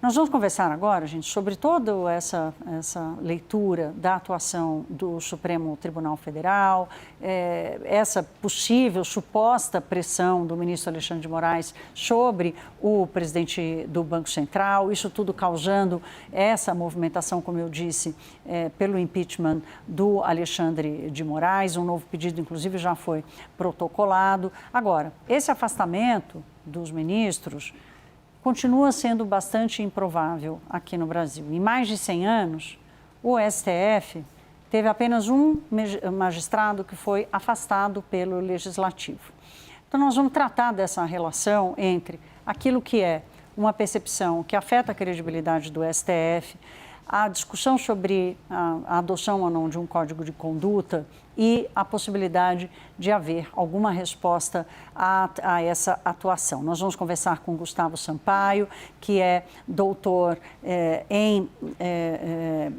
Nós vamos conversar agora, gente, sobre toda essa leitura da atuação do Supremo Tribunal Federal, essa possível, suposta pressão do ministro Alexandre de Moraes sobre o presidente do Banco Central, isso tudo causando essa movimentação, como eu disse, pelo impeachment do Alexandre de Moraes. Um novo pedido, inclusive, já foi protocolado. Agora, esse afastamento dos ministros continua sendo bastante improvável aqui no Brasil. Em mais de 100 anos, o STF teve apenas um magistrado que foi afastado pelo Legislativo. Então, nós vamos tratar dessa relação entre aquilo que é uma percepção que afeta a credibilidade do STF, a discussão sobre a adoção ou não de um código de conduta e a possibilidade de haver alguma resposta a essa atuação. Nós vamos conversar com Gustavo Sampaio, que é doutor em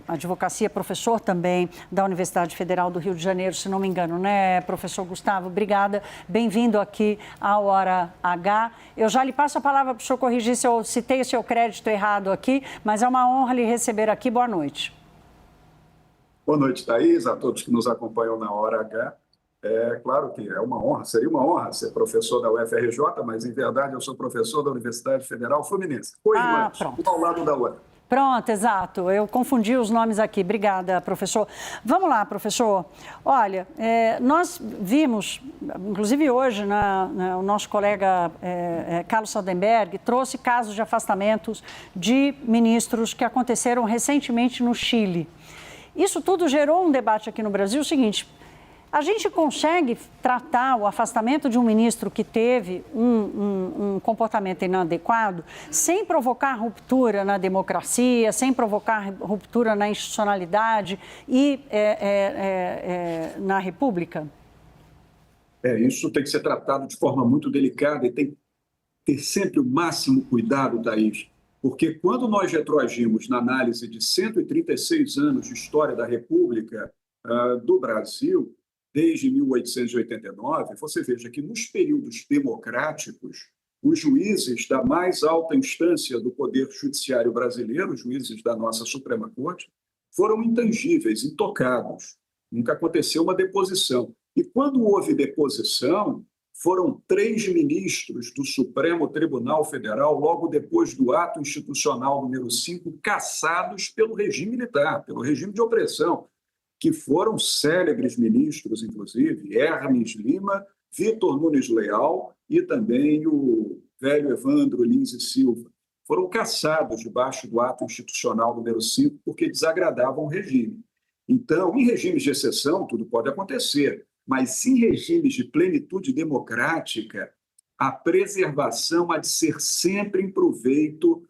advocacia, professor também da Universidade Federal do Rio de Janeiro, se não me engano, né, professor Gustavo? Obrigada, bem-vindo aqui à Hora H. Eu já lhe passo a palavra para o senhor corrigir se eu citei o seu crédito errado aqui, mas é uma honra lhe receber aqui. Boa noite. Boa noite, Thaís, a todos que nos acompanham na Hora H. É claro que é uma honra, seria uma honra ser professor da UFRJ, mas, em verdade, eu sou professor da Universidade Federal Fluminense. Um ao lado da outra. Pronto, exato. Eu confundi os nomes aqui. Obrigada, professor. Vamos lá, professor. Olha, nós vimos, inclusive hoje, o nosso colega Carlos Saldenberg trouxe casos de afastamentos de ministros que aconteceram recentemente no Chile. Isso tudo gerou um debate aqui no Brasil, o seguinte: a gente consegue tratar o afastamento de um ministro que teve um comportamento inadequado sem provocar ruptura na democracia, sem provocar ruptura na institucionalidade e na República? Isso tem que ser tratado de forma muito delicada e tem que ter sempre o máximo cuidado, Thaís, porque quando nós retroagimos na análise de 136 anos de história da República do Brasil, desde 1889, você veja que nos períodos democráticos, os juízes da mais alta instância do Poder Judiciário brasileiro, os juízes da nossa Suprema Corte, foram intangíveis, intocados. Nunca aconteceu uma deposição. E quando houve deposição, foram 3 ministros do Supremo Tribunal Federal, logo depois do ato institucional número 5, cassados pelo regime militar, pelo regime de opressão, que foram célebres ministros, inclusive, Hermes Lima, Vitor Nunes Leal e também o velho Evandro Lins e Silva. Foram cassados debaixo do ato institucional número 5 porque desagradavam o regime. Então, em regimes de exceção, tudo pode acontecer, mas em regimes de plenitude democrática, a preservação há de ser sempre em proveito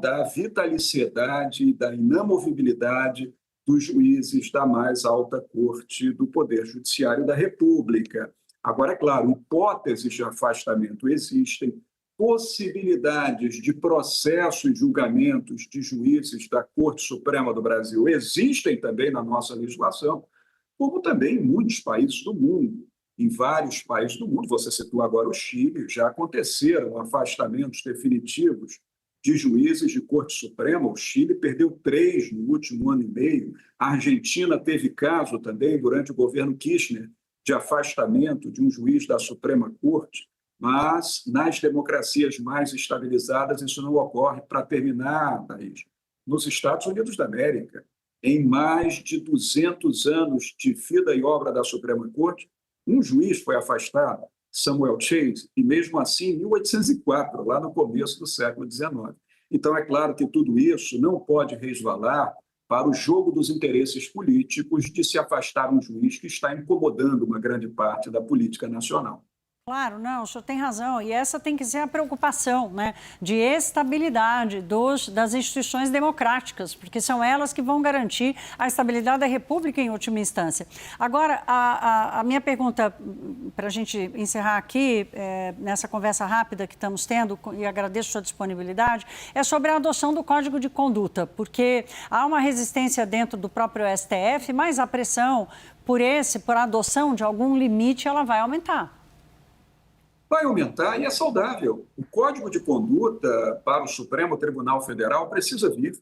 da vitaliciedade e da inamovibilidade dos juízes da mais alta corte do Poder Judiciário da República. Agora, é claro, hipóteses de afastamento existem, possibilidades de processos e julgamentos de juízes da Corte Suprema do Brasil existem também na nossa legislação, como também em muitos países do mundo. Em vários países do mundo, você citou agora o Chile, já aconteceram afastamentos definitivos de juízes de Corte Suprema. O Chile perdeu 3 no último ano e meio. A Argentina teve caso também, durante o governo Kirchner, de afastamento de um juiz da Suprema Corte. Mas, nas democracias mais estabilizadas, isso não ocorre. Para terminar, Thaís, nos Estados Unidos da América, em mais de 200 anos de vida e obra da Suprema Corte, um juiz foi afastado, Samuel Chase, e mesmo assim em 1804, lá no começo do século XIX. Então, é claro que tudo isso não pode resvalar para o jogo dos interesses políticos de se afastar um juiz que está incomodando uma grande parte da política nacional. Claro, não, o senhor tem razão. E essa tem que ser a preocupação, né, de estabilidade das instituições democráticas, porque são elas que vão garantir a estabilidade da República em última instância. Agora, a minha pergunta, para a gente encerrar aqui, nessa conversa rápida que estamos tendo, e agradeço a sua disponibilidade, é sobre a adoção do Código de Conduta, porque há uma resistência dentro do próprio STF, mas a pressão por a adoção de algum limite, ela vai aumentar. vai aumentar e é saudável. O Código de Conduta para o Supremo Tribunal Federal precisa vir.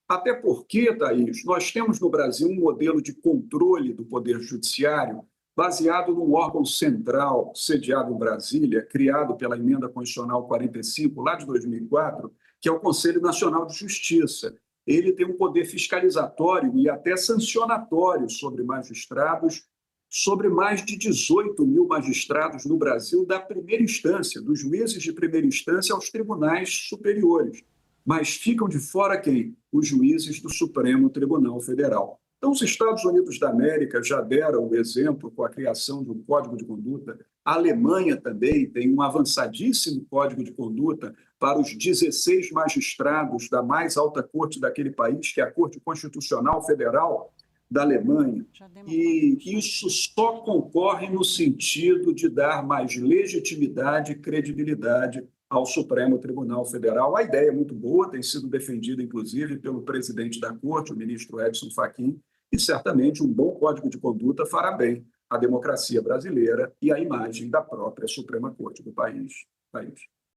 Até porque, Thaís, nós temos no Brasil um modelo de controle do Poder Judiciário baseado num órgão central, sediado em Brasília, criado pela Emenda Constitucional 45, lá de 2004, que é o Conselho Nacional de Justiça. Ele tem um poder fiscalizatório e até sancionatório sobre magistrados, sobre mais de 18 mil magistrados no Brasil da primeira instância, dos juízes de primeira instância aos tribunais superiores. Mas ficam de fora quem? Os juízes do Supremo Tribunal Federal. Então, os Estados Unidos da América já deram o exemplo com a criação de um código de conduta. A Alemanha também tem um avançadíssimo código de conduta para os 16 magistrados da mais alta corte daquele país, que é a Corte Constitucional Federal da Alemanha. E isso só concorre no sentido de dar mais legitimidade e credibilidade ao Supremo Tribunal Federal. A ideia é muito boa, tem sido defendida, inclusive, pelo presidente da Corte, o ministro Edson Fachin, e certamente um bom código de conduta fará bem à democracia brasileira e à imagem da própria Suprema Corte do país.